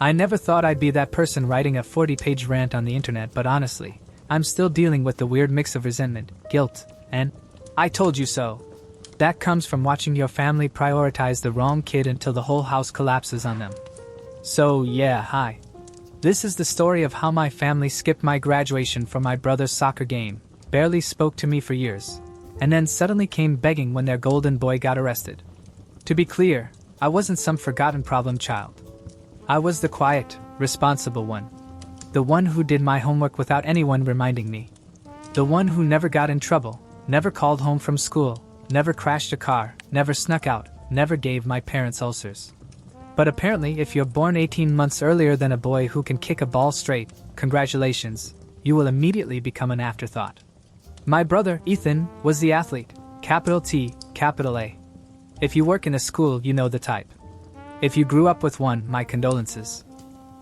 I never thought I'd be that person writing a 40-page rant on the internet, but honestly, I'm still dealing with the weird mix of resentment, guilt, and "I told you so" that comes from watching your family prioritize the wrong kid until the whole house collapses on them. So yeah, hi. This is the story of how my family skipped my graduation for my brother's soccer game, barely spoke to me for years, and then suddenly came begging when their golden boy got arrested. To be clear, I wasn't some forgotten problem child. I was the quiet, responsible one. The one who did my homework without anyone reminding me. The one who never got in trouble, never called home from school, never crashed a car, never snuck out, never gave my parents ulcers. But apparently if you're born 18 months earlier than a boy who can kick a ball straight, congratulations, you will immediately become an afterthought. My brother, Ethan, was the athlete, capital T, capital A. If you work in a school, you know the type. If you grew up with one, my condolences.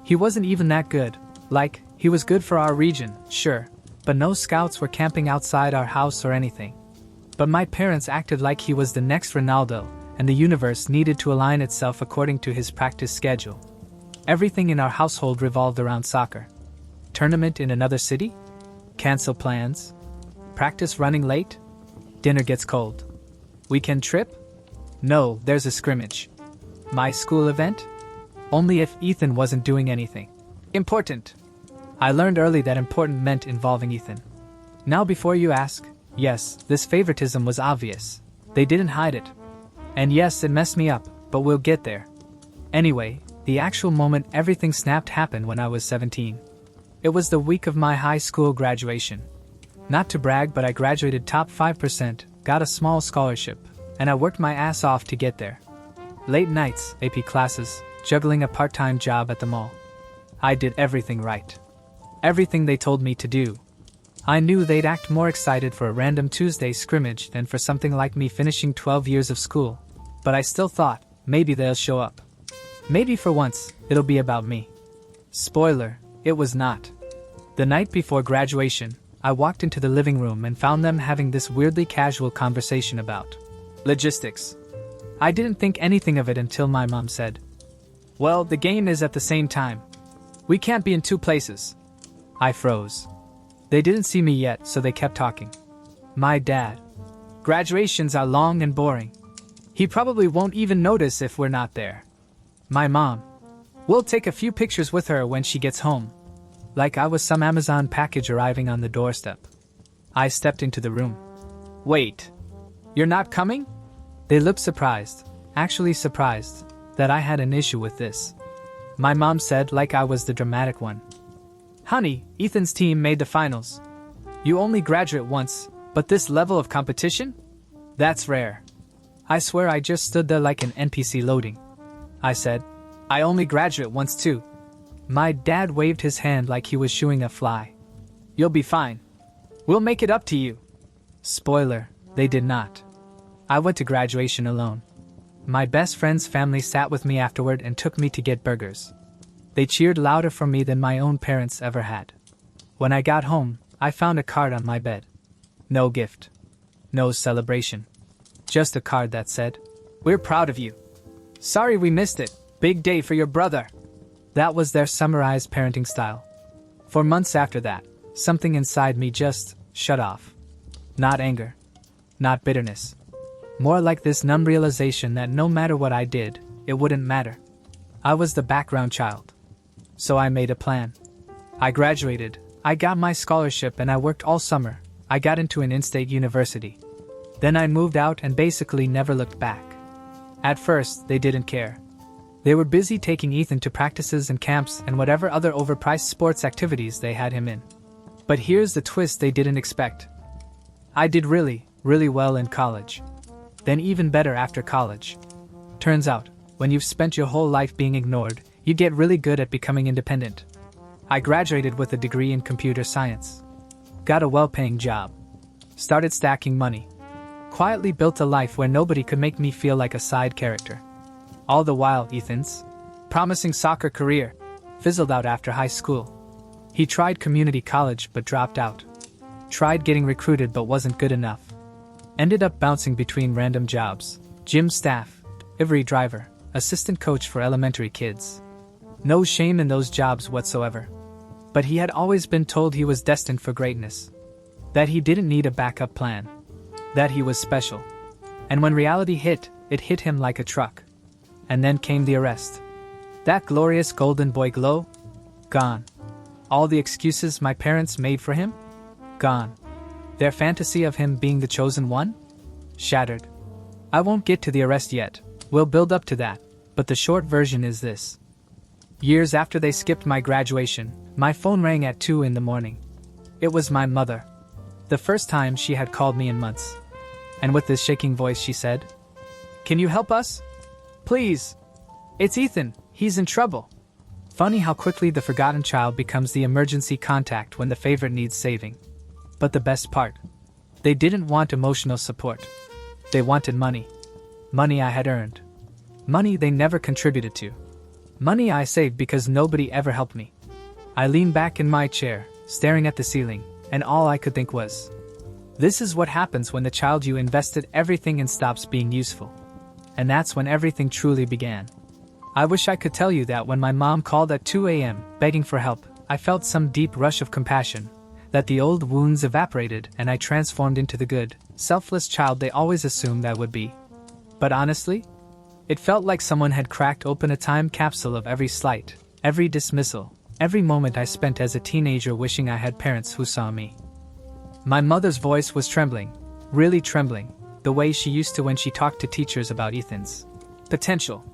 He wasn't even that good. Like, he was good for our region, sure, but no scouts were camping outside our house or anything. But my parents acted like he was the next Ronaldo, and the universe needed to align itself according to his practice schedule. Everything in our household revolved around soccer. Tournament in another city? Cancel plans? Practice running late? Dinner gets cold. Weekend trip? No, there's a scrimmage. My school event? Only if Ethan wasn't doing anything important. I learned early that important meant involving Ethan. Now before you ask, yes, this favoritism was obvious. They didn't hide it. And yes, it messed me up, but we'll get there. Anyway, the actual moment everything snapped happened when I was 17. It was the week of my high school graduation. Not to brag, but I graduated top 5%, got a small scholarship, and I worked my ass off to get there. Late nights, AP classes, juggling a part-time job at the mall. I did everything right. Everything they told me to do. I knew they'd act more excited for a random Tuesday scrimmage than for something like me finishing 12 years of school. But I still thought, maybe they'll show up. Maybe for once, it'll be about me. Spoiler, it was not. The night before graduation, I walked into the living room and found them having this weirdly casual conversation about logistics. I didn't think anything of it until my mom said, "Well, the game is at the same time. We can't be in two places." I froze. They didn't see me yet, so they kept talking. My dad. Graduations are long and boring. He probably won't even notice if we're not there. My mom. We'll take a few pictures with her when she gets home. Like I was some Amazon package arriving on the doorstep. I stepped into the room. Wait. You're not coming? They looked surprised, actually surprised, that I had an issue with this. My mom said like I was the dramatic one. Honey, Ethan's team made the finals. You only graduate once, but this level of competition? That's rare. I swear I just stood there like an NPC loading. I said, I only graduate once too. My dad waved his hand like he was shooing a fly. You'll be fine. We'll make it up to you. Spoiler, they did not. I went to graduation alone. My best friend's family sat with me afterward and took me to get burgers. They cheered louder for me than my own parents ever had. When I got home, I found a card on my bed. No gift. No celebration. Just a card that said, "We're proud of you. Sorry we missed it. Big day for your brother." That was their summarized parenting style. For months after that, something inside me just shut off. Not anger. Not bitterness. More like this numb realization that no matter what I did, it wouldn't matter. I was the background child. So I made a plan. I graduated, I got my scholarship, and I worked all summer. I got into an in-state university. Then I moved out and basically never looked back. At first, they didn't care. They were busy taking Ethan to practices and camps and whatever other overpriced sports activities they had him in. But here's the twist they didn't expect. I did really, really well in college. Then even better after college. Turns out, when you've spent your whole life being ignored, you get really good at becoming independent. I graduated with a degree in computer science. Got a well-paying job. Started stacking money. Quietly built a life where nobody could make me feel like a side character. All the while, Ethan's promising soccer career fizzled out after high school. He tried community college but dropped out. Tried getting recruited but wasn't good enough. Ended up bouncing between random jobs. Gym staff, delivery driver, assistant coach for elementary kids. No shame in those jobs whatsoever. But he had always been told he was destined for greatness. That he didn't need a backup plan. That he was special. And when reality hit, it hit him like a truck. And then came the arrest. That glorious golden boy glow? Gone. All the excuses my parents made for him? Gone. Their fantasy of him being the chosen one? Shattered. I won't get to the arrest yet. We'll build up to that. But the short version is this. Years after they skipped my graduation, my phone rang at 2 in the morning. It was my mother. The first time she had called me in months. And with this shaking voice she said, "Can you help us? Please. It's Ethan. He's in trouble." Funny how quickly the forgotten child becomes the emergency contact when the favorite needs saving. But the best part. They didn't want emotional support. They wanted money. Money I had earned. Money they never contributed to. Money I saved because nobody ever helped me. I leaned back in my chair, staring at the ceiling, and all I could think was, this is what happens when the child you invested everything in stops being useful. And that's when everything truly began. I wish I could tell you that when my mom called at 2 a.m., begging for help, I felt some deep rush of compassion, that the old wounds evaporated and I transformed into the good, selfless child they always assumed I would be. But honestly, it felt like someone had cracked open a time capsule of every slight, every dismissal, every moment I spent as a teenager wishing I had parents who saw me. My mother's voice was trembling, really trembling, the way she used to when she talked to teachers about Ethan's potential.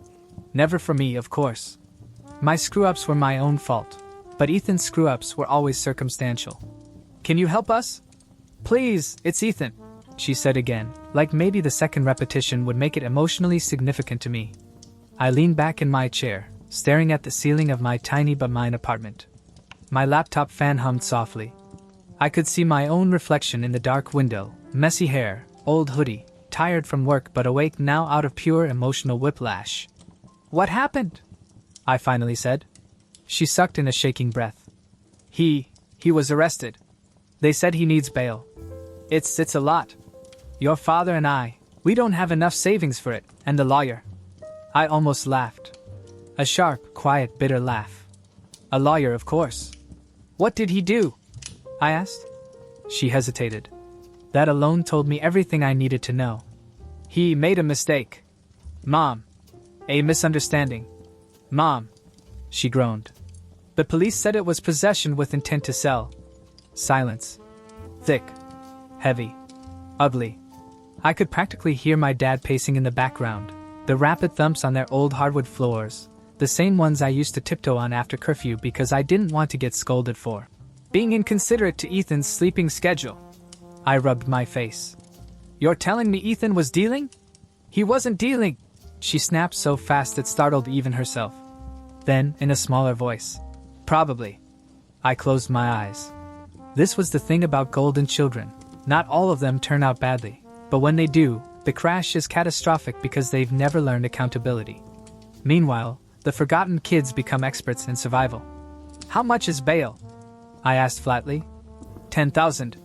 Never for me, of course. My screw-ups were my own fault, but Ethan's screw-ups were always circumstantial. "Can you help us? Please, it's Ethan," she said again, like maybe the second repetition would make it emotionally significant to me. I leaned back in my chair, staring at the ceiling of my tiny but mine apartment. My laptop fan hummed softly. I could see my own reflection in the dark window, messy hair, old hoodie, tired from work but awake now out of pure emotional whiplash. "What happened?" I finally said. She sucked in a shaking breath. He was arrested. They said he needs bail. It's a lot. Your father and we don't have enough savings for it, and the lawyer." I almost laughed. A sharp, quiet, bitter laugh. "A lawyer, of course. What did he do?" I asked. She hesitated. That alone told me everything I needed to know. "He made a mistake. Mom. A misunderstanding. Mom." She groaned. "The police said it was possession with intent to sell." Silence. Thick. Heavy. Ugly. I could practically hear my dad pacing in the background, the rapid thumps on their old hardwood floors, the same ones I used to tiptoe on after curfew because I didn't want to get scolded for being inconsiderate to Ethan's sleeping schedule. I rubbed my face. "You're telling me Ethan was dealing?" "He wasn't dealing," she snapped so fast it startled even herself. Then, in a smaller voice, "Probably." I closed my eyes. This was the thing about golden children. Not all of them turn out badly, but when they do, the crash is catastrophic because they've never learned accountability. Meanwhile, the forgotten kids become experts in survival. "How much is bail?" I asked flatly. 10,000.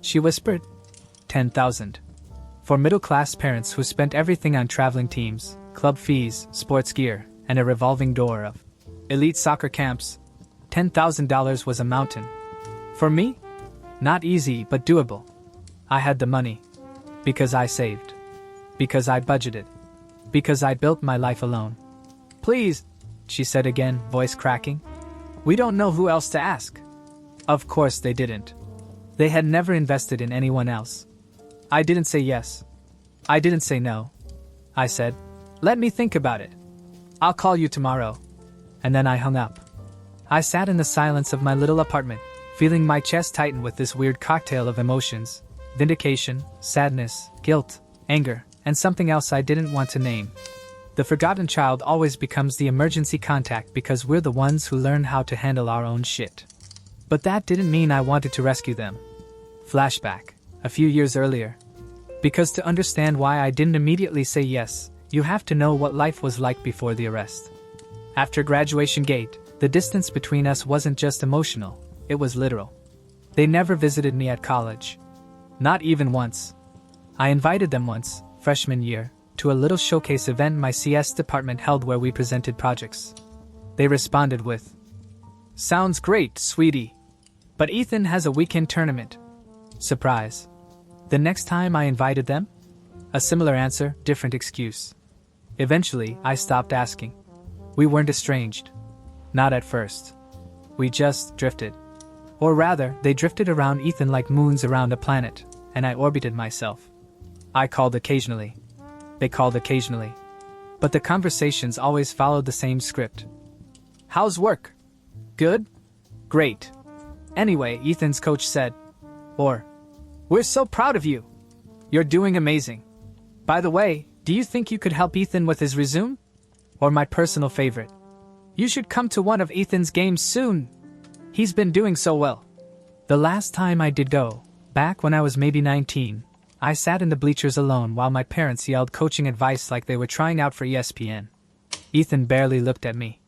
She whispered. 10,000. For middle-class parents who spent everything on traveling teams, club fees, sports gear, and a revolving door of elite soccer camps, $10,000 was a mountain. For me? Not easy, but doable. I had the money. Because I saved. Because I budgeted. Because I built my life alone. "Please," she said again, voice cracking. "We don't know who else to ask." Of course they didn't. They had never invested in anyone else. I didn't say yes. I didn't say no. I said, "Let me think about it. I'll call you tomorrow." And then I hung up. I sat in the silence of my little apartment, feeling my chest tighten with this weird cocktail of emotions: vindication, sadness, guilt, anger, and something else I didn't want to name. The forgotten child always becomes the emergency contact because we're the ones who learn how to handle our own shit. But that didn't mean I wanted to rescue them. Flashback, a few years earlier. Because to understand why I didn't immediately say yes, you have to know what life was like before the arrest. After graduation gate, the distance between us wasn't just emotional, it was literal. They never visited me at college. Not even once. I invited them once, freshman year, to a little showcase event my CS department held where we presented projects. They responded with, "Sounds great, sweetie. But Ethan has a weekend tournament." Surprise. The next time I invited them? A similar answer, different excuse. Eventually, I stopped asking. We weren't estranged. Not at first. We just drifted. Or rather, they drifted around Ethan like moons around a planet, and I orbited myself. I called occasionally. They called occasionally. But the conversations always followed the same script. "How's work? Good? Great. Anyway," Ethan's coach said. Or, "We're so proud of you. You're doing amazing. By the way, do you think you could help Ethan with his resume?" Or my personal favorite, "You should come to one of Ethan's games soon. He's been doing so well." The last time I did go, back when I was maybe 19, I sat in the bleachers alone while my parents yelled coaching advice like they were trying out for ESPN. Ethan barely looked at me.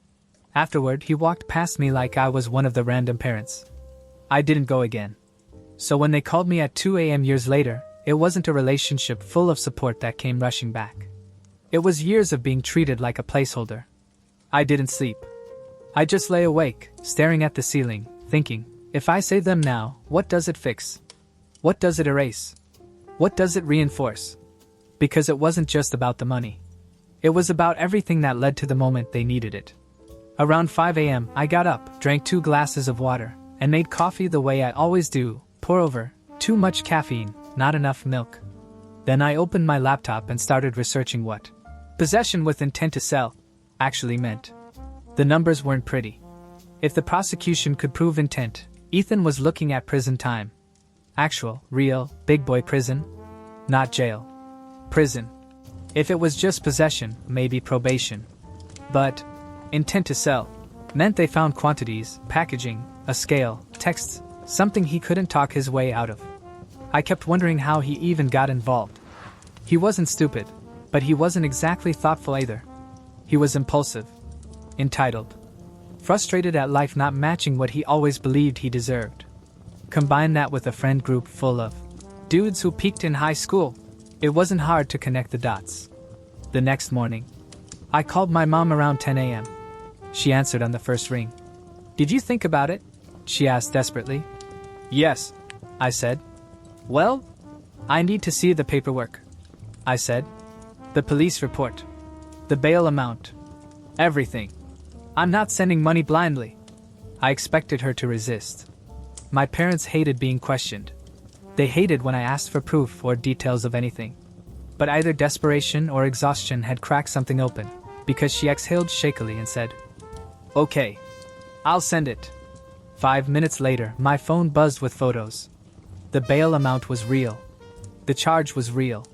Afterward, he walked past me like I was one of the random parents. I didn't go again. So when they called me at 2 a.m. years later, it wasn't a relationship full of support that came rushing back. It was years of being treated like a placeholder. I didn't sleep. I just lay awake, staring at the ceiling, thinking, if I say them now, what does it fix? What does it erase? What does it reinforce? Because it wasn't just about the money. It was about everything that led to the moment they needed it. Around 5 a.m., I got up, drank 2 glasses of water, and made coffee the way I always do, pour over, too much caffeine, not enough milk. Then I opened my laptop and started researching what possession with intent to sell actually meant. The numbers weren't pretty. If the prosecution could prove intent, Ethan was looking at prison time. Actual, real, big boy prison. Not jail. Prison. If it was just possession, maybe probation. But intent to sell meant they found quantities, packaging, a scale, texts, something he couldn't talk his way out of. I kept wondering how he even got involved. He wasn't stupid, but he wasn't exactly thoughtful either. He was impulsive, entitled, frustrated at life not matching what he always believed he deserved. Combine that with a friend group full of dudes who peaked in high school. It wasn't hard to connect the dots. The next morning, I called my mom around 10 a.m. She answered on the first ring. "Did you think about it?" she asked desperately. "Yes," I said. "Well, I need to see the paperwork," I said. "The police report. The bail amount. Everything. I'm not sending money blindly." I expected her to resist. My parents hated being questioned. They hated when I asked for proof or details of anything. But either desperation or exhaustion had cracked something open, because she exhaled shakily and said, "Okay, I'll send it." 5 minutes later, my phone buzzed with photos. The bail amount was real. The charge was real.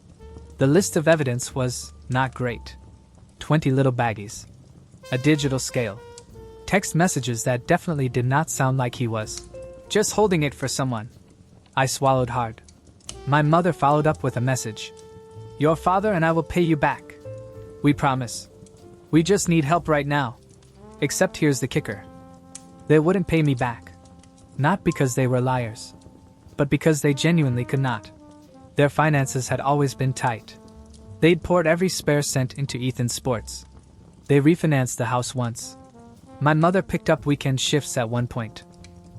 The list of evidence was not great. 20 little baggies. A digital scale. Text messages that definitely did not sound like he was just holding it for someone. I swallowed hard. My mother followed up with a message. "Your father and I will pay you back. We promise. We just need help right now. Except here's the kicker. They wouldn't pay me back. Not because they were liars, but because they genuinely could not. Their finances had always been tight. They'd poured every spare cent into Ethan's sports. They refinanced the house once. My mother picked up weekend shifts at one point.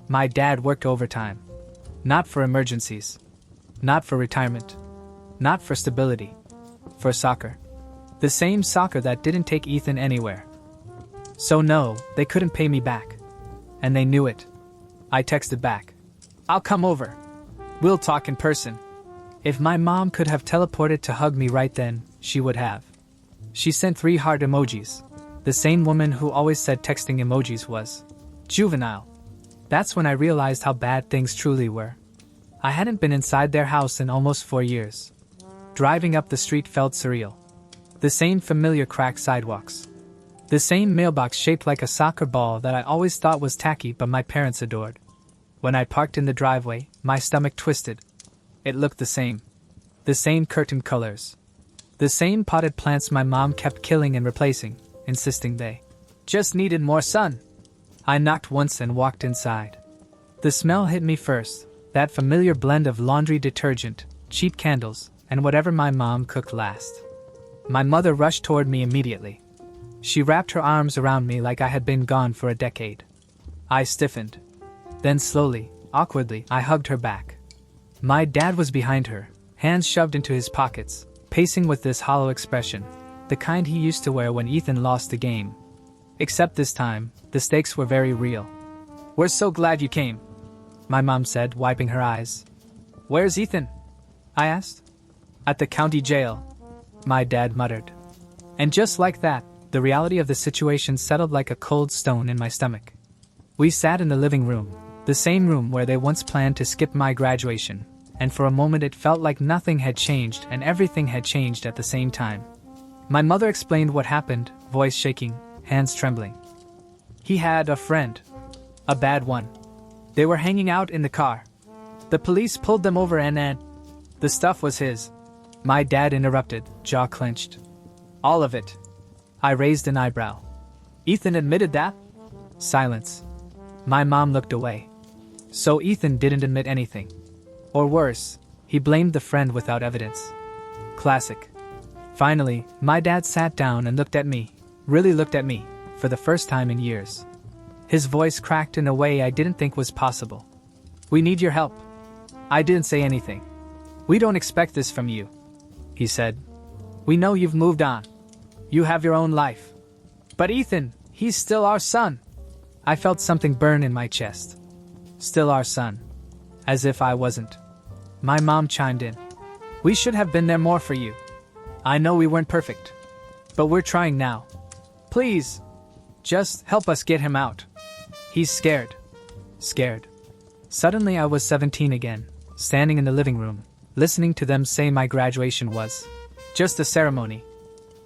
My dad worked overtime. Not for emergencies. Not for retirement. Not for stability. For soccer. The same soccer that didn't take Ethan anywhere. So no, they couldn't pay me back. And they knew it. I texted back. "I'll come over. We'll talk in person." If my mom could have teleported to hug me right then, she would have. She sent 3 heart emojis. The same woman who always said texting emojis was juvenile. That's when I realized how bad things truly were. I hadn't been inside their house in almost 4 years. Driving up the street felt surreal. The same familiar cracked sidewalks. The same mailbox shaped like a soccer ball that I always thought was tacky but my parents adored. When I parked in the driveway, my stomach twisted. It looked the same. The same curtain colors. The same potted plants my mom kept killing and replacing, insisting they just needed more sun. I knocked once and walked inside. The smell hit me first, that familiar blend of laundry detergent, cheap candles, and whatever my mom cooked last. My mother rushed toward me immediately. She wrapped her arms around me like I had been gone for a decade. I stiffened. Then slowly, awkwardly, I hugged her back. My dad was behind her, hands shoved into his pockets, pacing with this hollow expression, the kind he used to wear when Ethan lost the game. Except this time, the stakes were very real. "We're so glad you came," my mom said, wiping her eyes. "Where's Ethan?" I asked. "At the county jail," my dad muttered. And just like that, the reality of the situation settled like a cold stone in my stomach. We sat in the living room, the same room where they once planned to skip my graduation, and for a moment it felt like nothing had changed and everything had changed at the same time. My mother explained what happened, voice shaking, hands trembling. "He had a friend. A bad one. They were hanging out in the car. The police pulled them over and the stuff was his." My dad interrupted, jaw clenched. "All of it?" I raised an eyebrow. "Ethan admitted that?" Silence. My mom looked away. So Ethan didn't admit anything. Or worse, he blamed the friend without evidence. Classic. Finally, my dad sat down and looked at me, really looked at me, for the first time in years. His voice cracked in a way I didn't think was possible. "We need your help." I didn't say anything. "We don't expect this from you," he said. "We know you've moved on. You have your own life. But Ethan, he's still our son." I felt something burn in my chest. Still our son. As if I wasn't. My mom chimed in. "We should have been there more for you. I know we weren't perfect. But we're trying now. Please, just help us get him out. He's scared." Scared. Suddenly I was 17 again, standing in the living room, listening to them say my graduation was just a ceremony.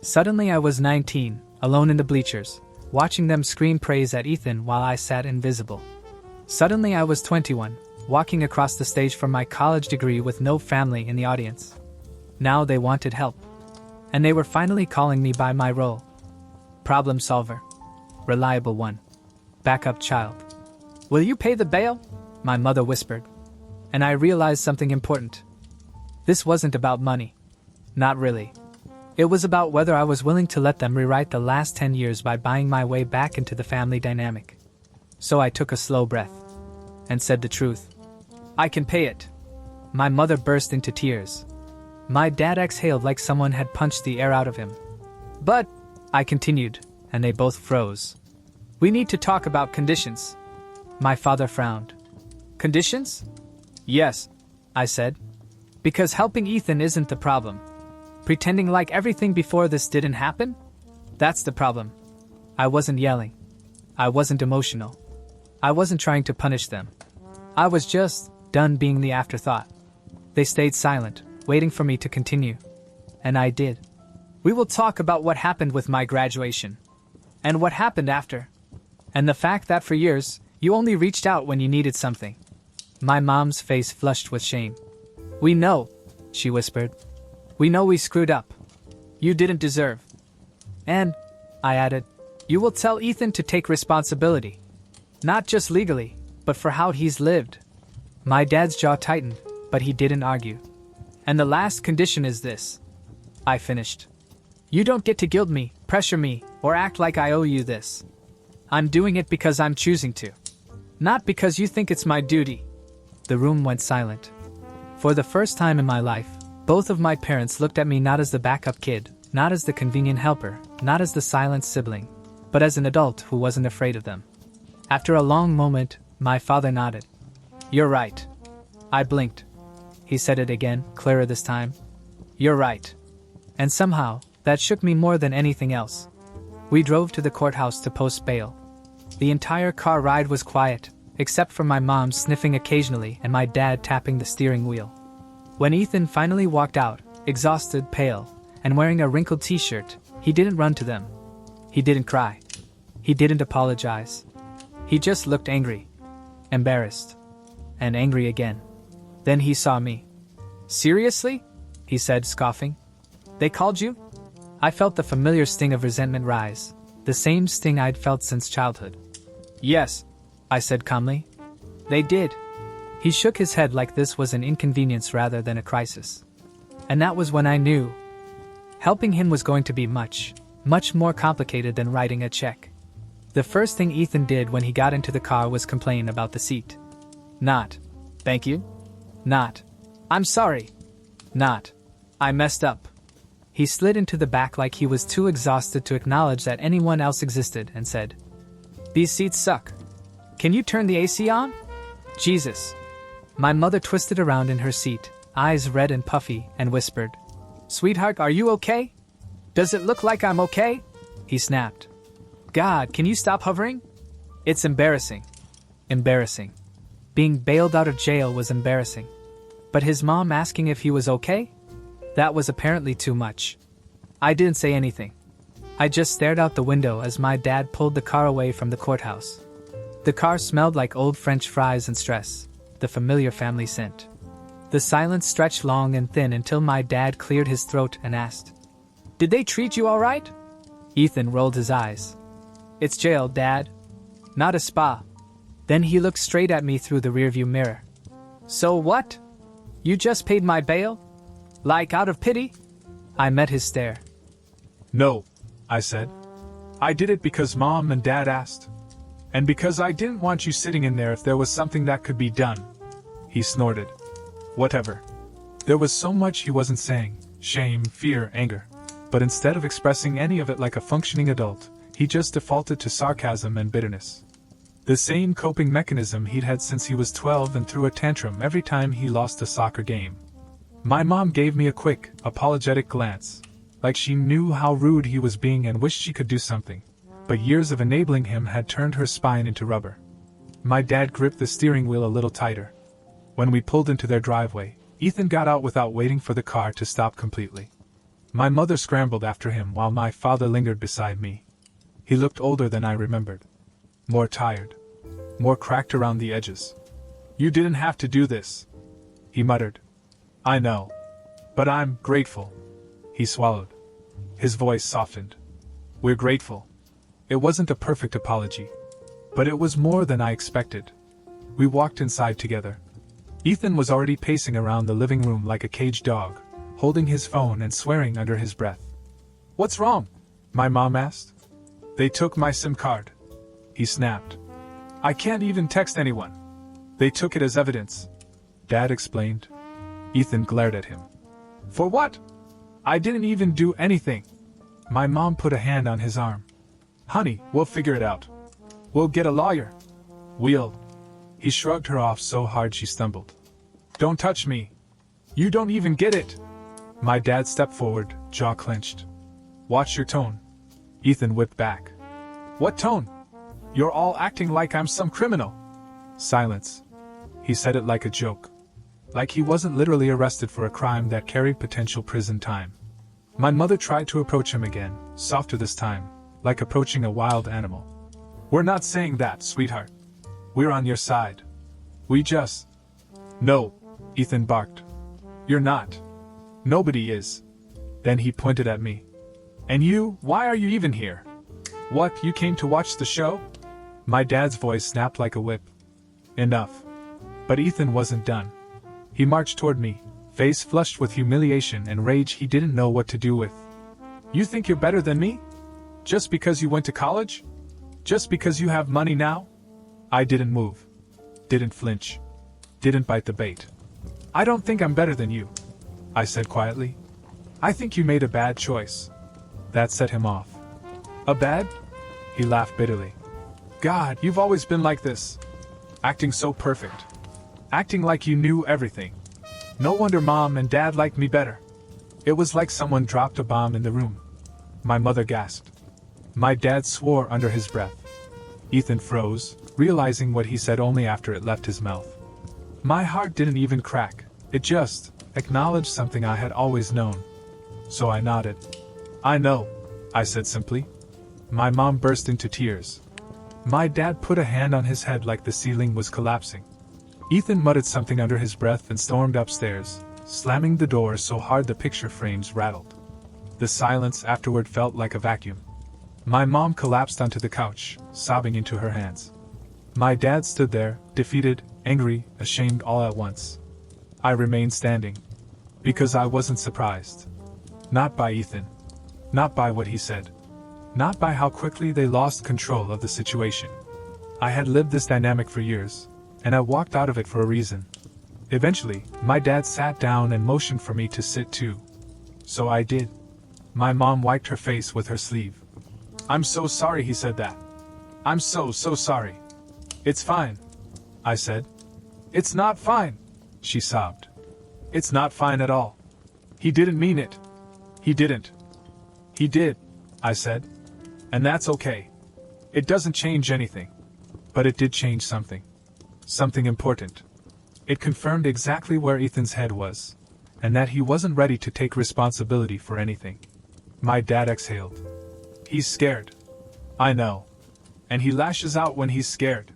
Suddenly I was 19, alone in the bleachers, watching them scream praise at Ethan while I sat invisible. Suddenly I was 21, walking across the stage for my college degree with no family in the audience. Now they wanted help. And they were finally calling me by my role. Problem solver. Reliable one. Backup child. "Will you pay the bail?" my mother whispered. And I realized something important. This wasn't about money. Not really. It was about whether I was willing to let them rewrite the last 10 years by buying my way back into the family dynamic. So I took a slow breath. And said the truth. "I can pay it." My mother burst into tears. My dad exhaled like someone had punched the air out of him. "But," I continued, and they both froze. "We need to talk about conditions." My father frowned. "Conditions?" "Yes," I said. "Because helping Ethan isn't the problem. Pretending like everything before this didn't happen? That's the problem." I wasn't yelling. I wasn't emotional. I wasn't trying to punish them. I was just done being the afterthought. They stayed silent, waiting for me to continue. And I did. "We will talk about what happened with my graduation. And what happened after. And the fact that for years, you only reached out when you needed something." My mom's face flushed with shame. "We know," she whispered. "We know we screwed up. You didn't deserve. And," I added, "you will tell Ethan to take responsibility. Not just legally, but for how he's lived." My dad's jaw tightened, but he didn't argue. "And the last condition is this," I finished. "You don't get to guilt me, pressure me, or act like I owe you this. I'm doing it because I'm choosing to. Not because you think it's my duty." The room went silent. For the first time in my life, both of my parents looked at me not as the backup kid, not as the convenient helper, not as the silent sibling, but as an adult who wasn't afraid of them. After a long moment, my father nodded. "You're right." I blinked. He said it again, clearer this time. "You're right." And somehow, that shook me more than anything else. We drove to the courthouse to post bail. The entire car ride was quiet, except for my mom sniffing occasionally and my dad tapping the steering wheel. When Ethan finally walked out, exhausted, pale, and wearing a wrinkled t-shirt, he didn't run to them. He didn't cry. He didn't apologize. He just looked angry. Embarrassed. And angry again. Then he saw me. "Seriously?" he said, scoffing. "They called you?" I felt the familiar sting of resentment rise, the same sting I'd felt since childhood. "Yes," I said calmly. "They did." He shook his head like this was an inconvenience rather than a crisis. And that was when I knew. Helping him was going to be much, Much more complicated than writing a check. The first thing Ethan did when he got into the car was complain about the seat. Not, "Thank you." Not, "I'm sorry." Not, "I messed up." He slid into the back like he was too exhausted to acknowledge that anyone else existed and said, "These seats suck. Can you turn the AC on?" Jesus. My mother twisted around in her seat, eyes red and puffy, and whispered, "Sweetheart, are you okay? Does it look like I'm okay?" He snapped. "God, can you stop hovering? It's embarrassing." Embarrassing. Being bailed out of jail was embarrassing. But his mom asking if he was okay? That was apparently too much. I didn't say anything. I just stared out the window as my dad pulled the car away from the courthouse. The car smelled like old French fries and stress, the familiar family scent. The silence stretched long and thin until my dad cleared his throat and asked, "Did they treat you all right?" Ethan rolled his eyes. "It's jail, Dad. Not a spa." Then he looked straight at me through the rearview mirror. "So what? You just paid my bail? Like out of pity?" I met his stare. "No," I said. "I did it because Mom and Dad asked. And because I didn't want you sitting in there if there was something that could be done." He snorted. Whatever. There was so much he wasn't saying: shame, fear, anger. But instead of expressing any of it like a functioning adult, he just defaulted to sarcasm and bitterness. The same coping mechanism he'd had since he was 12 and threw a tantrum every time he lost a soccer game. My mom gave me a quick, apologetic glance, like she knew how rude he was being and wished she could do something, but years of enabling him had turned her spine into rubber. My dad gripped the steering wheel a little tighter. When we pulled into their driveway, Ethan got out without waiting for the car to stop completely. My mother scrambled after him while my father lingered beside me. He looked older than I remembered. More tired. More cracked around the edges. "You didn't have to do this," he muttered. "I know. But I'm grateful." He swallowed. His voice softened. "We're grateful." It wasn't a perfect apology, but it was more than I expected. We walked inside together. Ethan was already pacing around the living room like a caged dog, holding his phone and swearing under his breath. "What's wrong?" my mom asked. "They took my SIM card," he snapped. "I can't even text anyone. They took it as evidence," Dad explained. Ethan glared at him. "For what? I didn't even do anything." My mom put a hand on his arm. "Honey, we'll figure it out. We'll get a lawyer." "We'll." He shrugged her off so hard she stumbled. "Don't touch me. You don't even get it." My dad stepped forward, jaw clenched. "Watch your tone." Ethan whipped back. "What tone? You're all acting like I'm some criminal." Silence. He said it like a joke. Like he wasn't literally arrested for a crime that carried potential prison time. My mother tried to approach him again, softer this time, like approaching a wild animal. "We're not saying that, sweetheart. We're on your side. We just..." "No," Ethan barked. "You're not. Nobody is." Then he pointed at me. "And you, why are you even here? What, you came to watch the show?" My dad's voice snapped like a whip. Enough. But Ethan wasn't done. He marched toward me, face flushed with humiliation and rage he didn't know what to do with. "You think you're better than me? Just because you went to college? Just because you have money now?" I didn't move. Didn't flinch. Didn't bite the bait. "I don't think I'm better than you," I said quietly. "I think you made a bad choice." That set him off. "A bad?" He laughed bitterly. "God, you've always been like this. Acting so perfect. Acting like you knew everything. No wonder Mom and Dad liked me better." It was like someone dropped a bomb in the room. My mother gasped. My dad swore under his breath. Ethan froze, realizing what he said only after it left his mouth. My heart didn't even crack. It just acknowledged something I had always known. So I nodded. "I know," I said simply. My mom burst into tears. My dad put a hand on his head like the ceiling was collapsing. Ethan muttered something under his breath and stormed upstairs, slamming the door so hard the picture frames rattled. The silence afterward felt like a vacuum. My mom collapsed onto the couch, sobbing into her hands. My dad stood there, defeated, angry, ashamed all at once. I remained standing. Because I wasn't surprised. Not by Ethan. Not by what he said. not by how quickly they lost control of the situation. I had lived this dynamic for years, and I walked out of it for a reason. Eventually, my dad sat down and motioned for me to sit too. So I did. My mom wiped her face with her sleeve. "I'm so sorry he said that. I'm so sorry." "It's fine," I said. "It's not fine," she sobbed. "It's not fine at all. He didn't mean it. He didn't." "He did," I said. "And that's okay. It doesn't change anything. But it did change something. Something important. It confirmed exactly where Ethan's head was, and that he wasn't ready to take responsibility for anything." My dad exhaled. "He's scared. I know. And he lashes out when he's scared.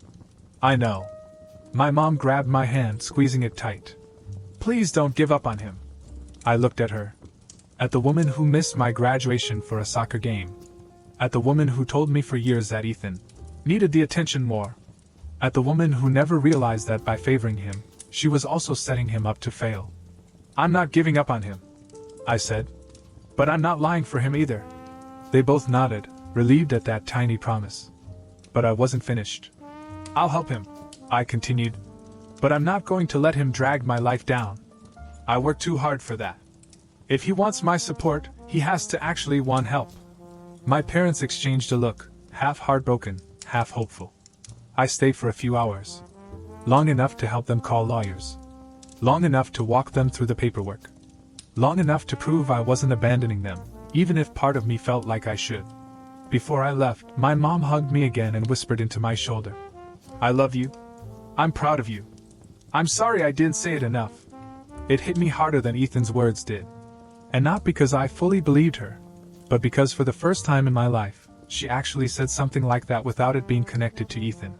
I know." My mom grabbed my hand, squeezing it tight. "Please don't give up on him." I looked at her. At the woman who missed my graduation for a soccer game. At the woman who told me for years that Ethan needed the attention more. At the woman who never realized that by favoring him, she was also setting him up to fail. "I'm not giving up on him," I said. "But I'm not lying for him either." They both nodded, relieved at that tiny promise. But I wasn't finished. "I'll help him," I continued. "But I'm not going to let him drag my life down. I work too hard for that. If he wants my support, he has to actually want help." My parents exchanged a look, half heartbroken, half hopeful. I stayed for a few hours. Long enough to help them call lawyers. Long enough to walk them through the paperwork. Long enough to prove I wasn't abandoning them, even if part of me felt like I should. Before I left, my mom hugged me again and whispered into my shoulder. "I love you. I'm proud of you. I'm sorry I didn't say it enough." It hit me harder than Ethan's words did. And not because I fully believed her, but because for the first time in my life, she actually said something like that without it being connected to Ethan.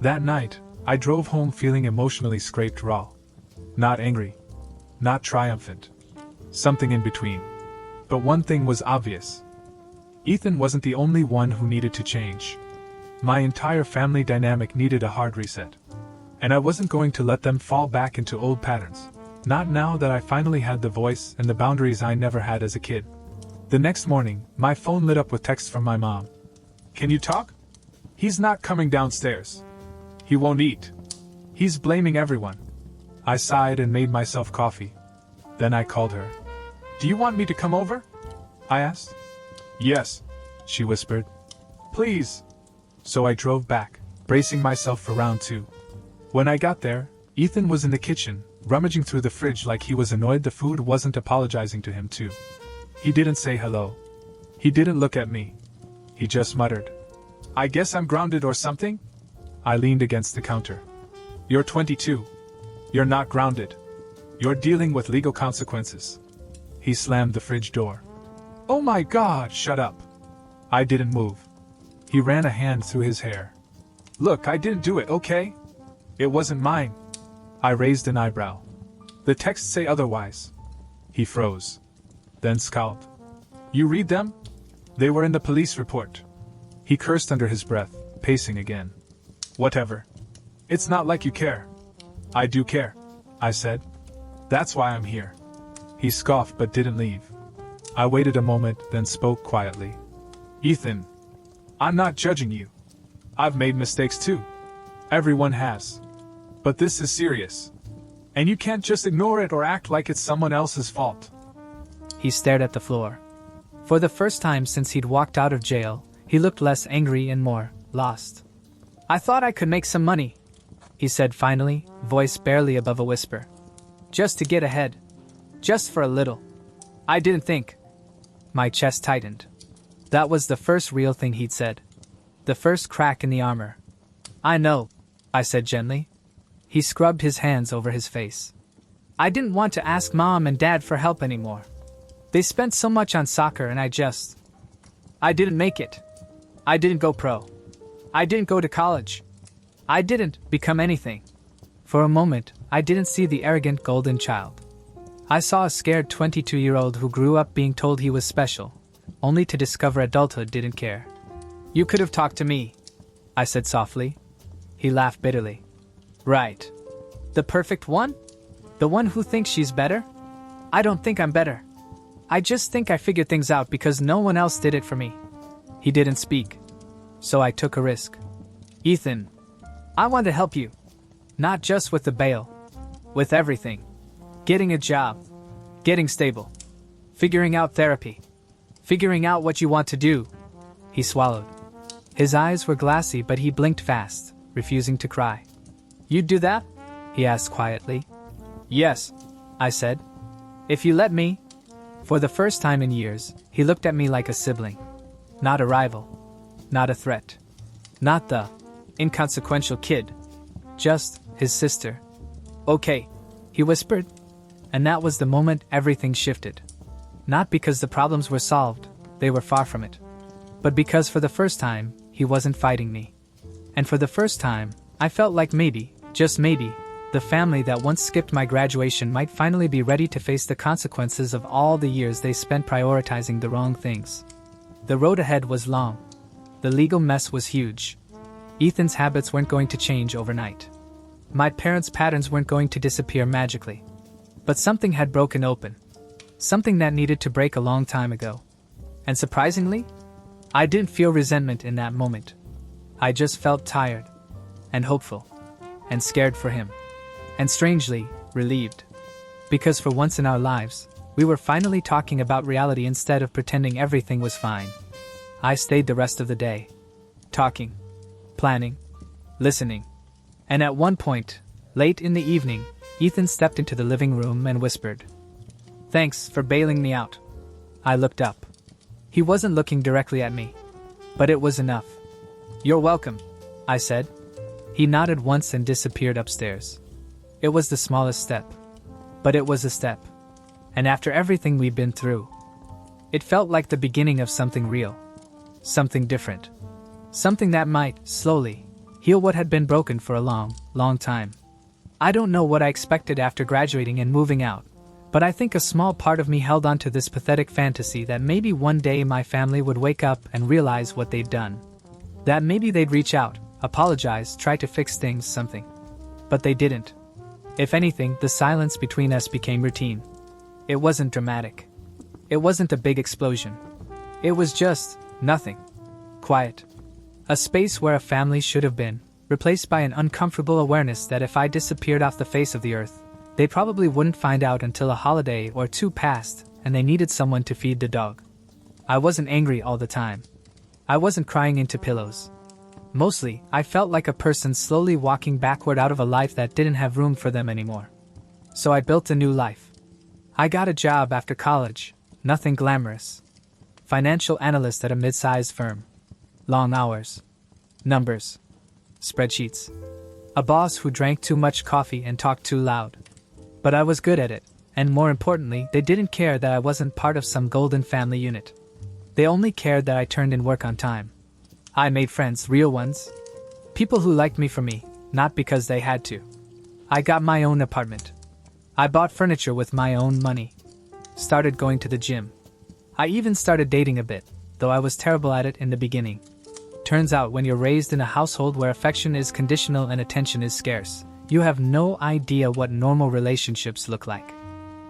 That night, I drove home feeling emotionally scraped raw. Not angry. Not triumphant. Something in between. But one thing was obvious. Ethan wasn't the only one who needed to change. My entire family dynamic needed a hard reset. And I wasn't going to let them fall back into old patterns. Not now that I finally had the voice and the boundaries I never had as a kid. The next morning, my phone lit up with texts from my mom. "Can you talk? He's not coming downstairs. He won't eat. He's blaming everyone." I sighed and made myself coffee. Then I called her. "Do you want me to come over?" I asked. "Yes," she whispered. "Please." So I drove back, bracing myself for round 2. When I got there, Ethan was in the kitchen, rummaging through the fridge like he was annoyed the food wasn't apologizing to him too. He didn't say hello. He didn't look at me. He just muttered, "I guess I'm grounded or something?" I leaned against the counter. "You're 22. You're not grounded. You're dealing with legal consequences." He slammed the fridge door. "Oh my God, shut up." I didn't move. He ran a hand through his hair. "Look, I didn't do it, okay? It wasn't mine." I raised an eyebrow. "The texts say otherwise." He froze. Then scowled. "You read them? They were in the police report." He cursed under his breath, pacing again. "Whatever. It's not like you care." "I do care," I said. "That's why I'm here." He scoffed but didn't leave. I waited a moment, then spoke quietly. "Ethan, I'm not judging you. I've made mistakes too. Everyone has. But this is serious. And you can't just ignore it or act like it's someone else's fault." He stared at the floor. For the first time since he'd walked out of jail, he looked less angry and more lost. "I thought I could make some money," he said finally, voice barely above a whisper. "Just to get ahead. Just for a little. I didn't think." My chest tightened. That was the first real thing he'd said. The first crack in the armor. "I know," I said gently. He scrubbed his hands over his face. "I didn't want to ask Mom and Dad for help anymore. They spent so much on soccer and I didn't make it. I didn't go pro. I didn't go to college. I didn't become anything." For a moment, I didn't see the arrogant golden child. I saw a scared 22-year-old who grew up being told he was special, only to discover adulthood didn't care. "You could have talked to me," I said softly. He laughed bitterly. "Right. The perfect one? The one who thinks she's better? I don't think I'm better. I just think I figured things out because no one else did it for me." He didn't speak. So I took a risk. Ethan, I want to help you. Not just with the bail. With everything. Getting a job. Getting stable. Figuring out therapy. Figuring out what you want to do. He swallowed. His eyes were glassy, but he blinked fast, refusing to cry. You'd do that? He asked quietly. Yes, I said. If you let me. For the first time in years, he looked at me like a sibling. Not a rival. Not a threat. Not the inconsequential kid. Just his sister. Okay, he whispered. And that was the moment everything shifted. Not because the problems were solved, they were far from it. But because for the first time, he wasn't fighting me. And for the first time, I felt like maybe, just maybe, the family that once skipped my graduation might finally be ready to face the consequences of all the years they spent prioritizing the wrong things. The road ahead was long. The legal mess was huge. Ethan's habits weren't going to change overnight. My parents' patterns weren't going to disappear magically. But something had broken open. Something that needed to break a long time ago. And surprisingly, I didn't feel resentment in that moment. I just felt tired, and hopeful, and scared for him. And strangely, relieved. Because for once in our lives, we were finally talking about reality instead of pretending everything was fine. I stayed the rest of the day. Talking. Planning. Listening. And at one point, late in the evening, Ethan stepped into the living room and whispered, "Thanks for bailing me out." I looked up. He wasn't looking directly at me. But it was enough. "You're welcome," I said. He nodded once and disappeared upstairs. It was the smallest step. But it was a step. And after everything we'd been through, it felt like the beginning of something real. Something different. Something that might, slowly, heal what had been broken for a long, long time. I don't know what I expected after graduating and moving out, but I think a small part of me held on to this pathetic fantasy that maybe one day my family would wake up and realize what they'd done. That maybe they'd reach out, apologize, try to fix things, something. But they didn't. If anything, the silence between us became routine. It wasn't dramatic. It wasn't a big explosion. It was just nothing. Quiet. A space where a family should have been, replaced by an uncomfortable awareness that if I disappeared off the face of the earth, they probably wouldn't find out until a holiday or two passed and they needed someone to feed the dog. I wasn't angry all the time. I wasn't crying into pillows. Mostly, I felt like a person slowly walking backward out of a life that didn't have room for them anymore. So I built a new life. I got a job after college, nothing glamorous. Financial analyst at a mid-sized firm. Long hours. Numbers. Spreadsheets. A boss who drank too much coffee and talked too loud. But I was good at it, and more importantly, they didn't care that I wasn't part of some golden family unit. They only cared that I turned in work on time. I made friends, real ones. People who liked me for me, not because they had to. I got my own apartment. I bought furniture with my own money. Started going to the gym. I even started dating a bit, though I was terrible at it in the beginning. Turns out when you're raised in a household where affection is conditional and attention is scarce, you have no idea what normal relationships look like.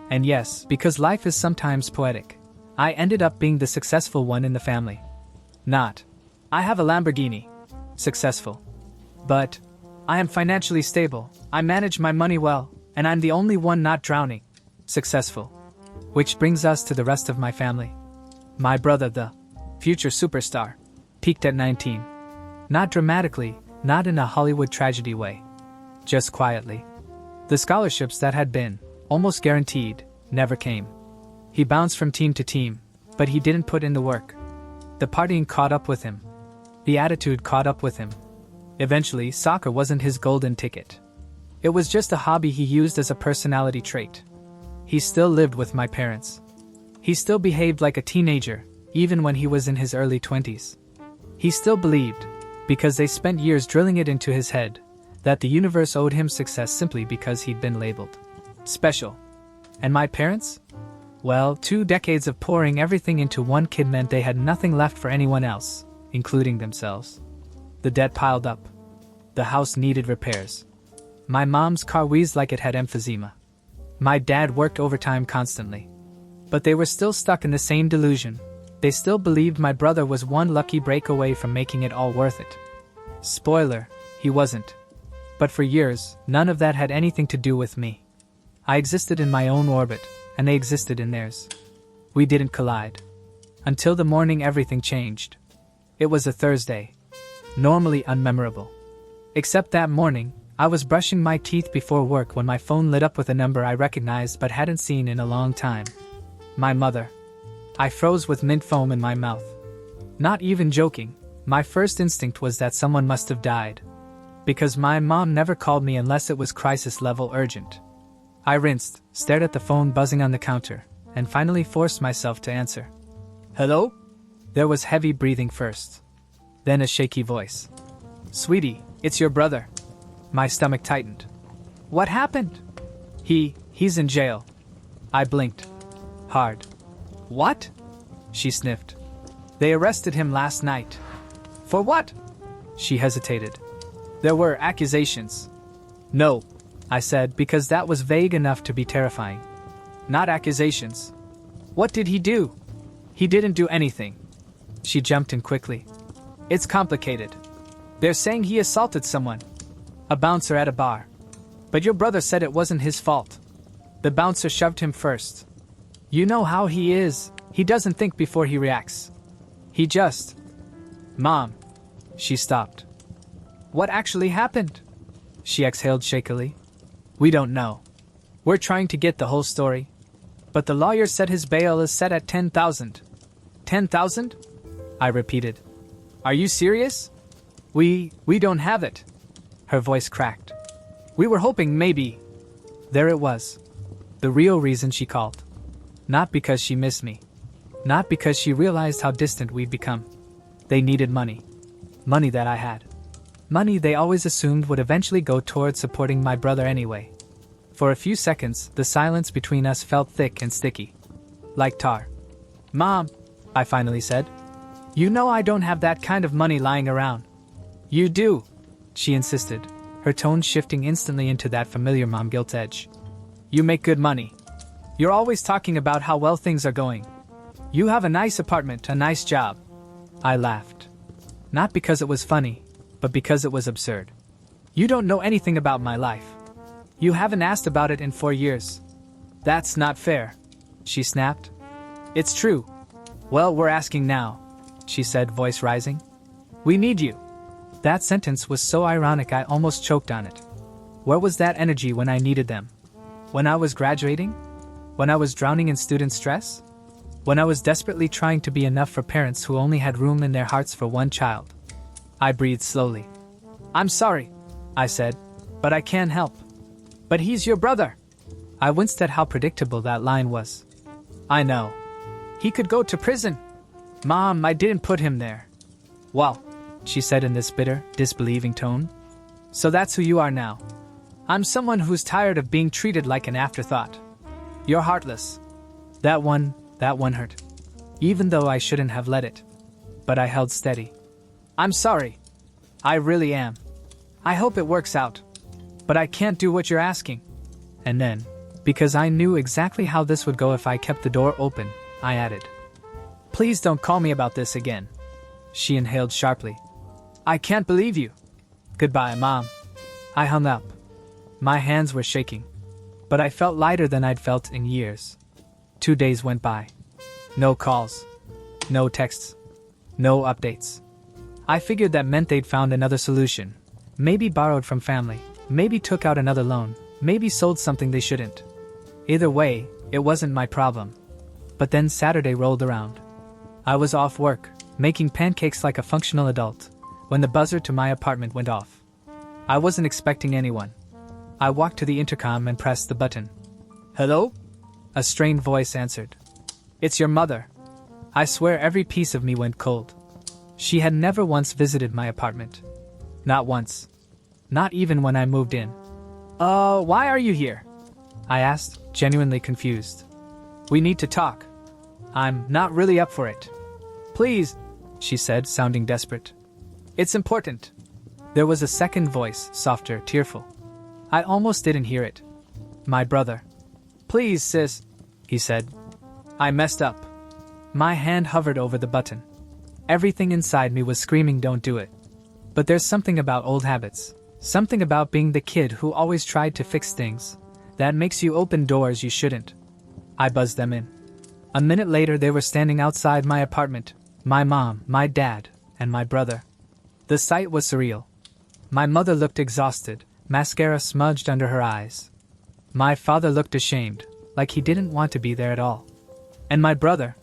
And yes, because life is sometimes poetic, I ended up being the successful one in the family. Not, I have a Lamborghini. Successful. But, I am financially stable, I manage my money well, and I'm the only one not drowning. Successful. Which brings us to the rest of my family. My brother, the future superstar, peaked at 19. Not dramatically, not in a Hollywood tragedy way. Just quietly. The scholarships that had been, almost guaranteed, never came. He bounced from team to team, but he didn't put in the work. The partying caught up with him. The attitude caught up with him. Eventually, soccer wasn't his golden ticket. It was just a hobby he used as a personality trait. He still lived with my parents. He still behaved like a teenager, even when he was in his early 20s. He still believed, because they spent years drilling it into his head, that the universe owed him success simply because he'd been labeled special. And my parents? Well, 2 decades of pouring everything into one kid meant they had nothing left for anyone else, including themselves. The debt piled up. The house needed repairs. My mom's car wheezed like it had emphysema. My dad worked overtime constantly. But they were still stuck in the same delusion. They still believed my brother was one lucky break away from making it all worth it. Spoiler, he wasn't. But for years, none of that had anything to do with me. I existed in my own orbit, and they existed in theirs. We didn't collide. Until the morning everything changed. It was a Thursday. Normally unmemorable. Except that morning, I was brushing my teeth before work when my phone lit up with a number I recognized but hadn't seen in a long time. My mother. I froze with mint foam in my mouth. Not even joking, my first instinct was that someone must have died. Because my mom never called me unless it was crisis-level urgent. I rinsed, stared at the phone buzzing on the counter, and finally forced myself to answer. Hello? There was heavy breathing first. Then a shaky voice. Sweetie, it's your brother. My stomach tightened. What happened? He's in jail. I blinked. Hard. What? She sniffed. They arrested him last night. For what? She hesitated. There were accusations. No, I said, because that was vague enough to be terrifying. Not accusations. What did he do? He didn't do anything. She jumped in quickly. It's complicated. They're saying he assaulted someone. A bouncer at a bar. But your brother said it wasn't his fault. The bouncer shoved him first. You know how he is. He doesn't think before he reacts. He just... Mom. She stopped. What actually happened? She exhaled shakily. We don't know. We're trying to get the whole story. But the lawyer said his bail is set at 10,000. 10,000? I repeated. Are you serious? We don't have it. Her voice cracked. We were hoping maybe. There it was. The real reason she called. Not because she missed me. Not because she realized how distant we'd become. They needed money. Money that I had. Money they always assumed would eventually go towards supporting my brother anyway. For a few seconds, the silence between us felt thick and sticky. Like tar. Mom, I finally said. You know I don't have that kind of money lying around. You do, she insisted, her tone shifting instantly into that familiar mom guilt edge. You make good money. You're always talking about how well things are going. You have a nice apartment, a nice job. I laughed. Not because it was funny, but because it was absurd. You don't know anything about my life. You haven't asked about it in 4 years. That's not fair, she snapped. It's true. Well, we're asking now, she said, voice rising. We need you. That sentence was so ironic I almost choked on it. Where was that energy when I needed them? When I was graduating? When I was drowning in student stress? When I was desperately trying to be enough for parents who only had room in their hearts for one child? I breathed slowly. I'm sorry, I said, but I can't help. But he's your brother. I winced at how predictable that line was. I know. He could go to prison. Mom, I didn't put him there. Well, she said in this bitter, disbelieving tone. So that's who you are now. I'm someone who's tired of being treated like an afterthought. You're heartless. That one hurt. Even though I shouldn't have let it. But I held steady. I'm sorry. I really am. I hope it works out. But I can't do what you're asking. And then, because I knew exactly how this would go if I kept the door open, I added. Please don't call me about this again. She inhaled sharply. I can't believe you. Goodbye, Mom. I hung up. My hands were shaking. But I felt lighter than I'd felt in years. 2 days went by. No calls. No texts. No updates. I figured that meant they'd found another solution. Maybe borrowed from family. Maybe took out another loan. Maybe sold something they shouldn't. Either way, it wasn't my problem. But then Saturday rolled around. I was off work, making pancakes like a functional adult, when the buzzer to my apartment went off. I wasn't expecting anyone. I walked to the intercom and pressed the button. Hello? A strained voice answered. It's your mother. I swear every piece of me went cold. She had never once visited my apartment. Not once. Not even when I moved in. Why are you here? I asked, genuinely confused. We need to talk. I'm not really up for it. Please, she said, sounding desperate. It's important. There was a second voice, softer, tearful. I almost didn't hear it. My brother. Please, sis, he said. I messed up. My hand hovered over the button. Everything inside me was screaming, don't do it. But there's something about old habits. Something about being the kid who always tried to fix things that makes you open doors you shouldn't. I buzzed them in. A minute later, they were standing outside my apartment. My mom, my dad, and my brother. The sight was surreal. My mother looked exhausted, mascara smudged under her eyes. My father looked ashamed, like he didn't want to be there at all. And my brother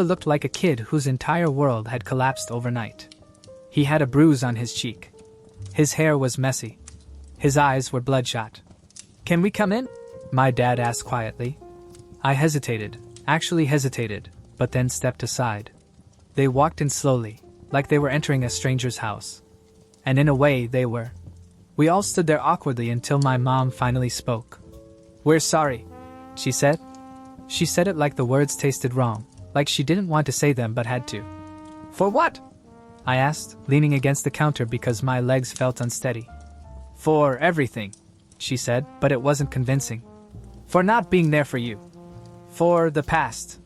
looked like a kid whose entire world had collapsed overnight. He had a bruise on his cheek. His hair was messy. His eyes were bloodshot. "Can we come in?" my dad asked quietly. I hesitated, but then stepped aside. They walked in slowly, like they were entering a stranger's house. And in a way, they were. We all stood there awkwardly until my mom finally spoke. "We're sorry," she said. She said it like the words tasted wrong, like she didn't want to say them but had to. "For what?" I asked, leaning against the counter because my legs felt unsteady. "For everything," she said, but it wasn't convincing. "For not being there for you. For the past."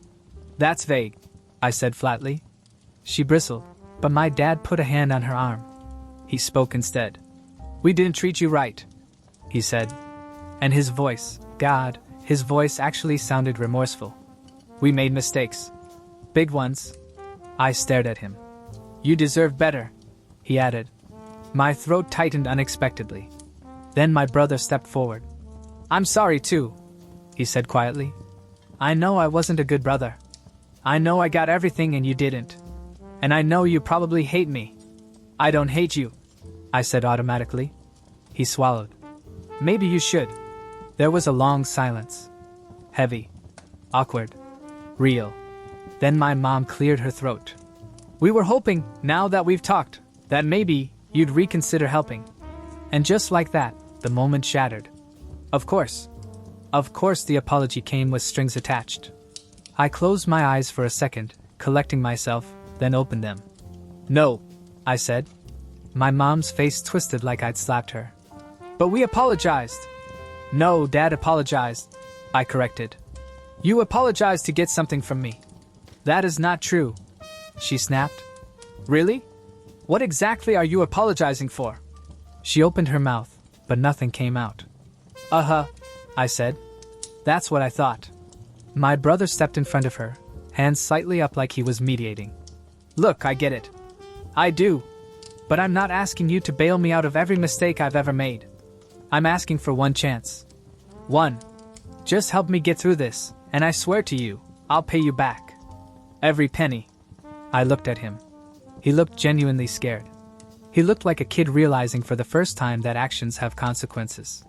"That's vague," I said flatly. She bristled, but my dad put a hand on her arm. He spoke instead. "We didn't treat you right," he said. And his voice, his voice actually sounded remorseful. "We made mistakes. Big ones." I stared at him. "You deserve better," he added. My throat tightened unexpectedly. Then my brother stepped forward. "I'm sorry too," he said quietly. "I know I wasn't a good brother. I know I got everything and you didn't. And I know you probably hate me." "I don't hate you," I said automatically. He swallowed. "Maybe you should." There was a long silence. Heavy. Awkward. Real. Then my mom cleared her throat. "We were hoping, now that we've talked, that maybe you'd reconsider helping." And just like that, the moment shattered. Of course the apology came with strings attached. I closed my eyes for a second, collecting myself, then opened them. "No," I said. My mom's face twisted like I'd slapped her. "But we apologized." "No, Dad apologized," I corrected. "You apologized to get something from me." "That is not true," she snapped. "Really? What exactly are you apologizing for?" She opened her mouth, but nothing came out. I said. "That's what I thought." My brother stepped in front of her, hands slightly up like he was mediating. "Look, I get it. I do. But I'm not asking you to bail me out of every mistake I've ever made. I'm asking for one chance. One. Just help me get through this, and I swear to you, I'll pay you back. Every penny." I looked at him. He looked genuinely scared. He looked like a kid realizing for the first time that actions have consequences.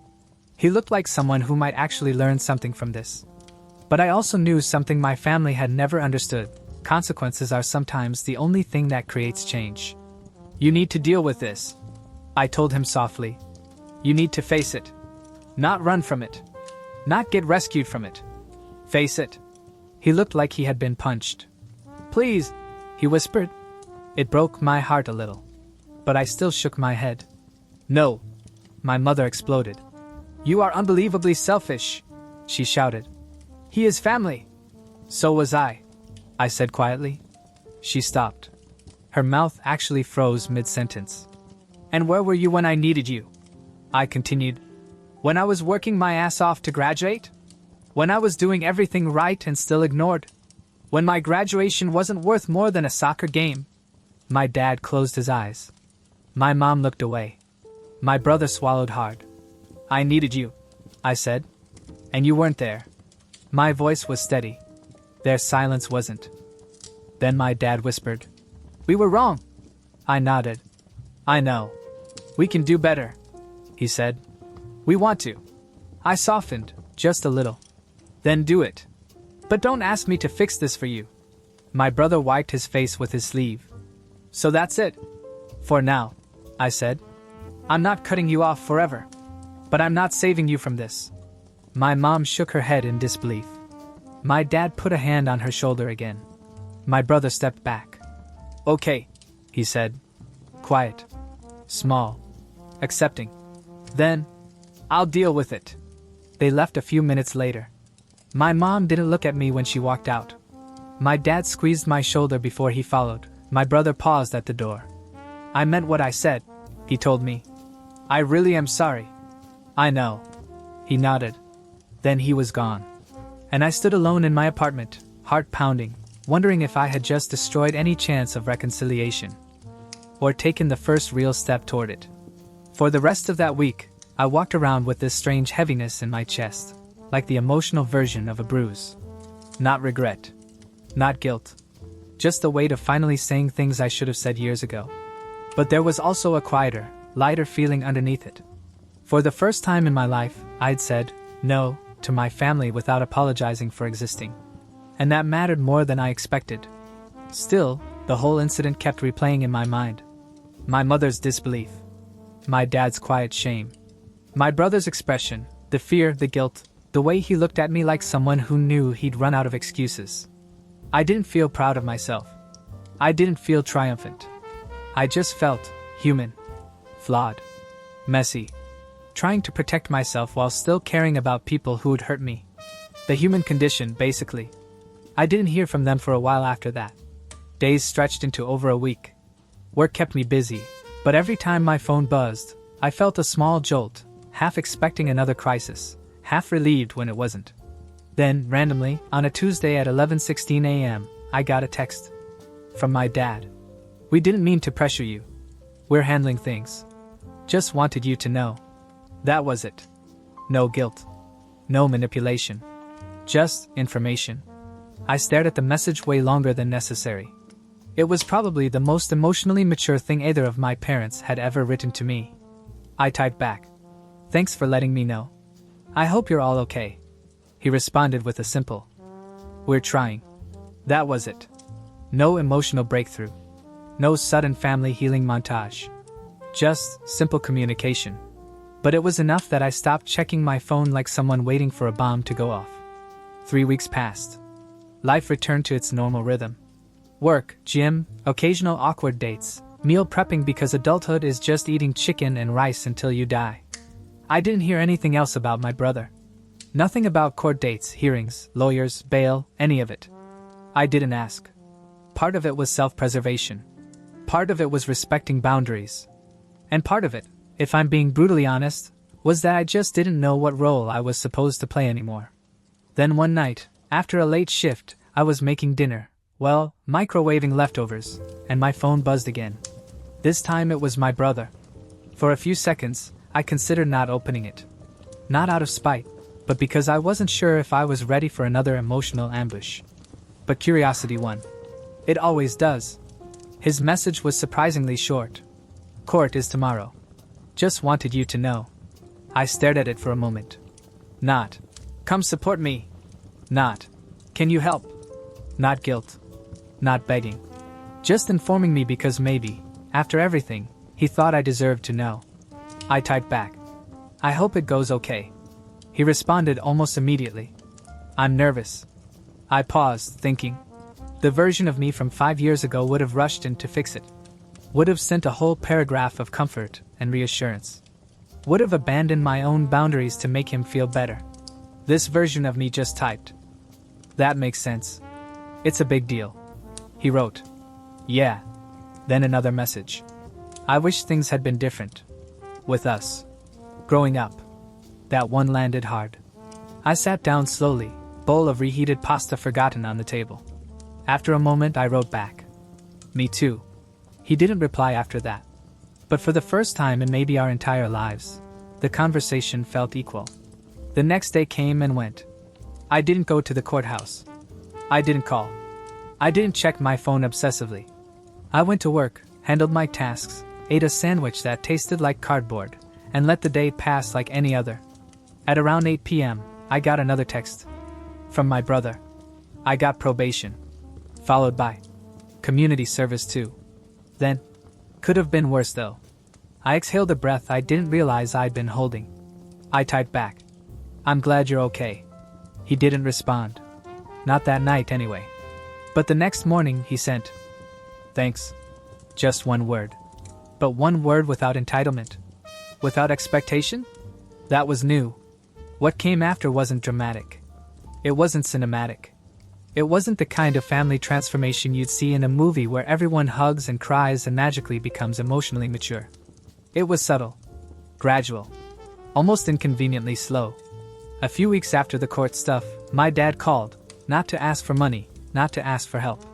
He looked like someone who might actually learn something from this. But I also knew something my family had never understood. Consequences are sometimes the only thing that creates change. "You need to deal with this," I told him softly. "You need to face it. Not run from it. Not get rescued from it. Face it." He looked like he had been punched. "Please," he whispered. It broke my heart a little. But I still shook my head. "No," my mother exploded. "You are unbelievably selfish," she shouted. "He is family." "So was I said quietly. She stopped. Her mouth actually froze mid-sentence. "And where were you when I needed you?" I continued. "When I was working my ass off to graduate? When I was doing everything right and still ignored? When my graduation wasn't worth more than a soccer game?" My dad closed his eyes. My mom looked away. My brother swallowed hard. "I needed you," I said. "And you weren't there." My voice was steady. Their silence wasn't. Then my dad whispered, "We were wrong." I nodded. "I know. We can do better," he said. "We want to." I softened, just a little. "Then do it. But don't ask me to fix this for you." My brother wiped his face with his sleeve. "So that's it. For now," I said. "I'm not cutting you off forever. But I'm not saving you from this." My mom shook her head in disbelief. My dad put a hand on her shoulder again. My brother stepped back. "Okay," he said. Quiet. Small. Accepting. "Then, I'll deal with it." They left a few minutes later. My mom didn't look at me when she walked out. My dad squeezed my shoulder before he followed. My brother paused at the door. I meant what I said, he told me. I really am sorry. I know. He nodded. Then he was gone. And I stood alone in my apartment, heart pounding, wondering if I had just destroyed any chance of reconciliation. Or taken the first real step toward it. For the rest of that week, I walked around with this strange heaviness in my chest, like the emotional version of a bruise. Not regret. Not guilt. Just the weight of finally saying things I should have said years ago. But there was also a quieter, lighter feeling underneath it. For the first time in my life, I'd said no to my family without apologizing for existing. And that mattered more than I expected. Still, the whole incident kept replaying in my mind. My mother's disbelief. My dad's quiet shame. My brother's expression, the fear, the guilt, the way he looked at me like someone who knew he'd run out of excuses. I didn't feel proud of myself. I didn't feel triumphant. I just felt human. Flawed. Messy. Trying to protect myself while still caring about people who would hurt me. The human condition, basically. I didn't hear from them for a while after that. Days stretched into over a week. Work kept me busy, but every time my phone buzzed, I felt a small jolt, half expecting another crisis, half relieved when it wasn't. Then, randomly, on a Tuesday at 11:16 a.m., I got a text. From my dad. We didn't mean to pressure you. We're handling things. Just wanted you to know. That was it. No guilt. No manipulation. Just information. I stared at the message way longer than necessary. It was probably the most emotionally mature thing either of my parents had ever written to me. I typed back. Thanks for letting me know. I hope you're all okay. He responded with a simple, we're trying. That was it. No emotional breakthrough. No sudden family healing montage. Just simple communication. But it was enough that I stopped checking my phone like someone waiting for a bomb to go off. 3 weeks passed. Life returned to its normal rhythm. Work, gym, occasional awkward dates, meal prepping because adulthood is just eating chicken and rice until you die. I didn't hear anything else about my brother. Nothing about court dates, hearings, lawyers, bail, any of it. I didn't ask. Part of it was self-preservation. Part of it was respecting boundaries. And part of it, if I'm being brutally honest, was that I just didn't know what role I was supposed to play anymore. Then one night, after a late shift, I was making dinner, microwaving leftovers, and my phone buzzed again. This time it was my brother. For a few seconds, I considered not opening it. Not out of spite, but because I wasn't sure if I was ready for another emotional ambush. But curiosity won. It always does. His message was surprisingly short. Court is tomorrow. Just wanted you to know. I stared at it for a moment. Not, come support me. Not, can you help? Not guilt. Not begging. Just informing me because maybe, after everything, he thought I deserved to know. I typed back. I hope it goes okay. He responded almost immediately. I'm nervous. I paused, thinking. The version of me from 5 years ago would have rushed in to fix it. Would have sent a whole paragraph of comfort and reassurance. Would have abandoned my own boundaries to make him feel better. This version of me just typed. That makes sense. It's a big deal. He wrote. Yeah. Then another message. I wish things had been different. With us. Growing up. That one landed hard. I sat down slowly, bowl of reheated pasta forgotten on the table. After a moment I wrote back. Me too. He didn't reply after that. But for the first time in maybe our entire lives, the conversation felt equal. The next day came and went. I didn't go to the courthouse. I didn't call. I didn't check my phone obsessively. I went to work, handled my tasks, ate a sandwich that tasted like cardboard, and let the day pass like any other. At around 8 p.m., I got another text. From my brother. I got probation. Followed by community service too. Then, could have been worse though. I exhaled a breath I didn't realize I'd been holding. I typed back. I'm glad you're okay. He didn't respond. Not that night anyway. But the next morning he sent. Thanks. Just one word. But one word without entitlement. Without expectation? That was new. What came after wasn't dramatic. It wasn't cinematic. It wasn't the kind of family transformation you'd see in a movie where everyone hugs and cries and magically becomes emotionally mature. It was subtle, gradual, almost inconveniently slow. A few weeks after the court stuff, my dad called, not to ask for money, not to ask for help,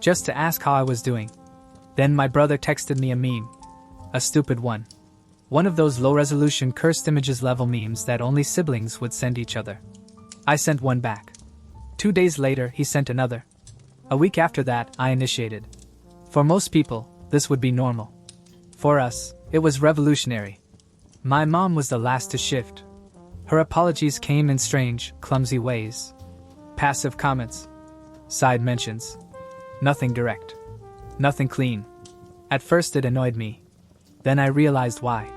just to ask how I was doing. Then my brother texted me a meme. A stupid one. One of those low-resolution cursed images level memes that only siblings would send each other. I sent one back. 2 days later, he sent another. A week after that, I initiated. For most people, this would be normal. For us, it was revolutionary. My mom was the last to shift. Her apologies came in strange, clumsy ways. Passive comments. Side mentions. Nothing direct. Nothing clean. At first it annoyed me. Then I realized why.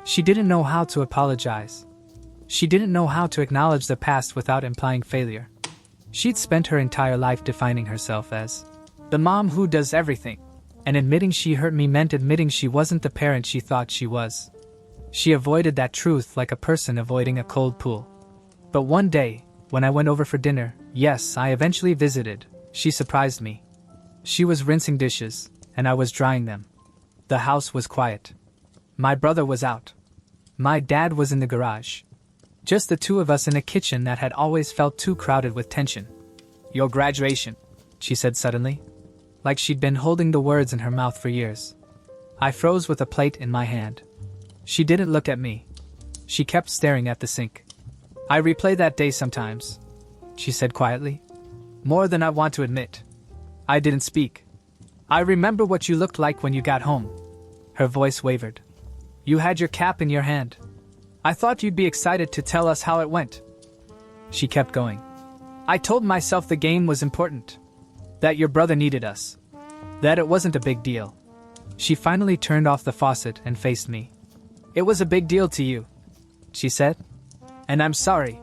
She didn't know how to apologize. She didn't know how to acknowledge the past without implying failure. She'd spent her entire life defining herself as the mom who does everything, and admitting she hurt me meant admitting she wasn't the parent she thought she was. She avoided that truth like a person avoiding a cold pool. But one day, when I went over for dinner, yes, I eventually visited, she surprised me. She was rinsing dishes, and I was drying them. The house was quiet. My brother was out. My dad was in the garage. Just the two of us in a kitchen that had always felt too crowded with tension. Your graduation, she said suddenly, like she'd been holding the words in her mouth for years. I froze with a plate in my hand. She didn't look at me. She kept staring at the sink. I replay that day sometimes, she said quietly. More than I want to admit. I didn't speak. I remember what you looked like when you got home. Her voice wavered. You had your cap in your hand. I thought you'd be excited to tell us how it went. She kept going. I told myself the game was important. That your brother needed us. That it wasn't a big deal. She finally turned off the faucet and faced me. It was a big deal to you, she said. And I'm sorry.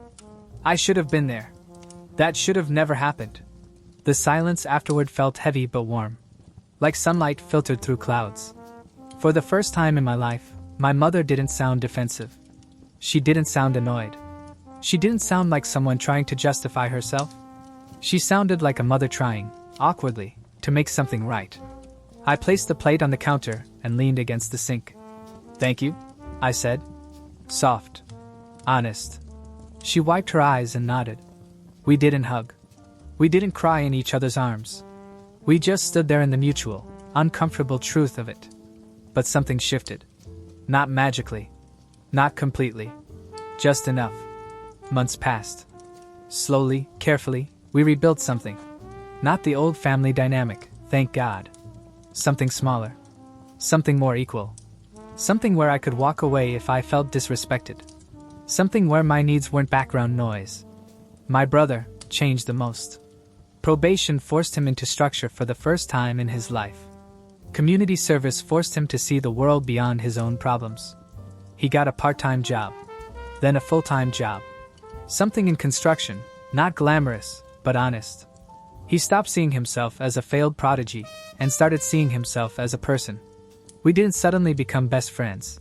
I should have been there. That should have never happened. The silence afterward felt heavy but warm. Like sunlight filtered through clouds. For the first time in my life, my mother didn't sound defensive. She didn't sound annoyed. She didn't sound like someone trying to justify herself. She sounded like a mother trying, awkwardly, to make something right. I placed the plate on the counter and leaned against the sink. Thank you, I said. Soft. Honest. She wiped her eyes and nodded. We didn't hug. We didn't cry in each other's arms. We just stood there in the mutual, uncomfortable truth of it. But something shifted. Not magically. Not completely. Just enough. Months passed. Slowly, carefully, we rebuilt something. Not the old family dynamic, thank God. Something smaller. Something more equal. Something where I could walk away if I felt disrespected. Something where my needs weren't background noise. My brother changed the most. Probation forced him into structure for the first time in his life. Community service forced him to see the world beyond his own problems. He got a part-time job. Then a full-time job. Something in construction, not glamorous, but honest. He stopped seeing himself as a failed prodigy and started seeing himself as a person. We didn't suddenly become best friends.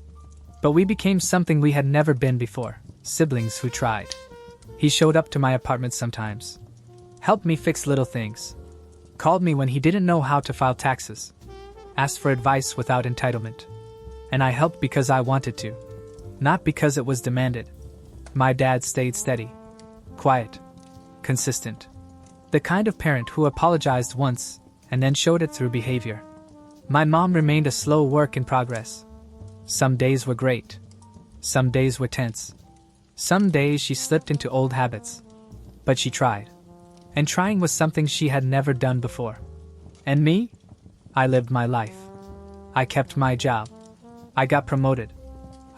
But we became something we had never been before, siblings who tried. He showed up to my apartment sometimes. Helped me fix little things. Called me when he didn't know how to file taxes. Asked for advice without entitlement. And I helped because I wanted to. Not because it was demanded. My dad stayed steady. Quiet. Consistent. The kind of parent who apologized once and then showed it through behavior. My mom remained a slow work in progress. Some days were great. Some days were tense. Some days she slipped into old habits. But she tried. And trying was something she had never done before. And me? I lived my life. I kept my job. I got promoted.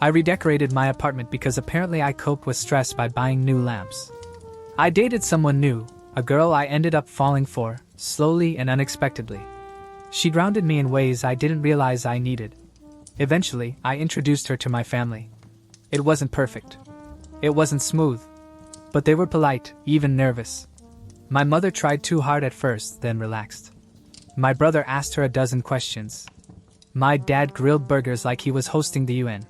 I redecorated my apartment because apparently I coped with stress by buying new lamps. I dated someone new, a girl I ended up falling for, slowly and unexpectedly. She grounded me in ways I didn't realize I needed. Eventually, I introduced her to my family. It wasn't perfect. It wasn't smooth. But they were polite, even nervous. My mother tried too hard at first, then relaxed. My brother asked her a dozen questions. My dad grilled burgers like he was hosting the UN.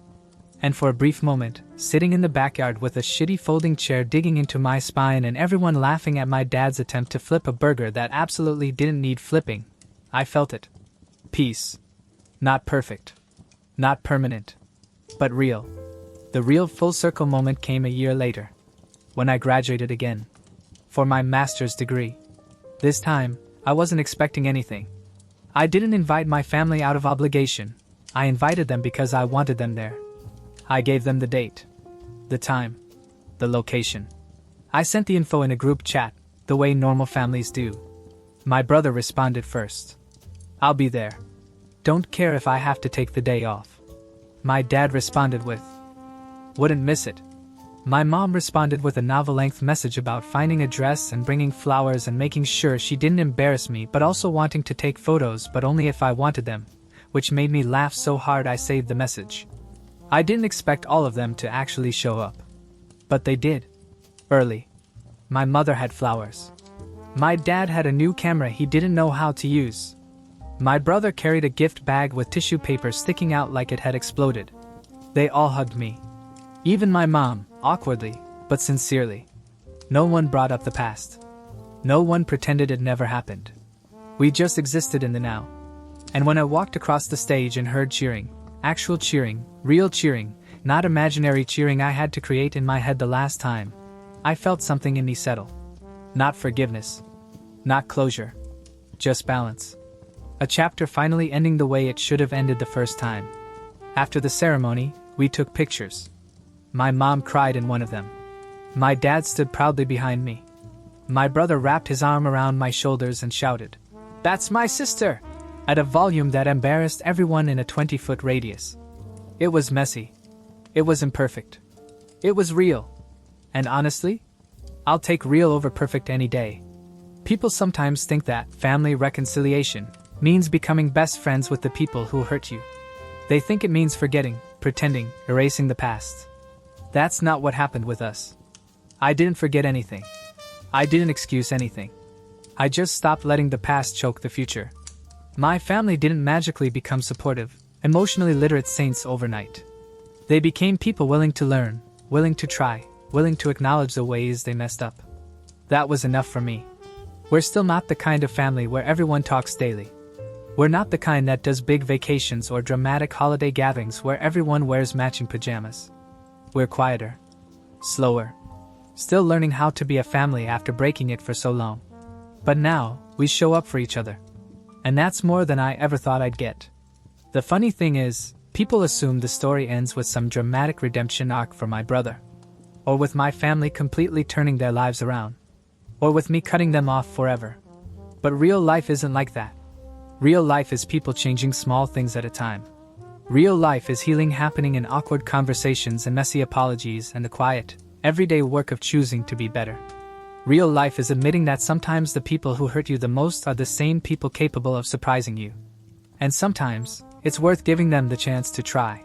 And for a brief moment, sitting in the backyard with a shitty folding chair digging into my spine and everyone laughing at my dad's attempt to flip a burger that absolutely didn't need flipping, I felt it. Peace. Not perfect. Not permanent. But real. The real full circle moment came a year later, when I graduated again. For my master's degree. This time, I wasn't expecting anything. I didn't invite my family out of obligation. I invited them because I wanted them there. I gave them the date, the time, the location. I sent the info in a group chat, the way normal families do. My brother responded first. I'll be there. Don't care if I have to take the day off. My dad responded with, wouldn't miss it. My mom responded with a novel-length message about finding a dress and bringing flowers and making sure she didn't embarrass me, but also wanting to take photos but only if I wanted them, which made me laugh so hard I saved the message. I didn't expect all of them to actually show up. But they did. Early. My mother had flowers. My dad had a new camera he didn't know how to use. My brother carried a gift bag with tissue paper sticking out like it had exploded. They all hugged me. Even my mom, awkwardly, but sincerely. No one brought up the past. No one pretended it never happened. We just existed in the now. And when I walked across the stage and heard cheering, actual cheering, real cheering, not imaginary cheering I had to create in my head the last time, I felt something in me settle. Not forgiveness. Not closure. Just balance. A chapter finally ending the way it should have ended the first time. After the ceremony, we took pictures. My mom cried in one of them. My dad stood proudly behind me. My brother wrapped his arm around my shoulders and shouted, "That's my sister!" at a volume that embarrassed everyone in a 20-foot radius. It was messy. It was imperfect. It was real. And honestly, I'll take real over perfect any day. People sometimes think that family reconciliation means becoming best friends with the people who hurt you. They think it means forgetting, pretending, erasing the past. That's not what happened with us. I didn't forget anything. I didn't excuse anything. I just stopped letting the past choke the future. My family didn't magically become supportive, emotionally literate saints overnight. They became people willing to learn, willing to try, willing to acknowledge the ways they messed up. That was enough for me. We're still not the kind of family where everyone talks daily. We're not the kind that does big vacations or dramatic holiday gatherings where everyone wears matching pajamas. We're quieter, slower, still learning how to be a family after breaking it for so long. But now, we show up for each other. And that's more than I ever thought I'd get. The funny thing is, people assume the story ends with some dramatic redemption arc for my brother. Or with my family completely turning their lives around. Or with me cutting them off forever. But real life isn't like that. Real life is people changing small things at a time. Real life is healing happening in awkward conversations and messy apologies and the quiet, everyday work of choosing to be better. Real life is admitting that sometimes the people who hurt you the most are the same people capable of surprising you. And sometimes, it's worth giving them the chance to try.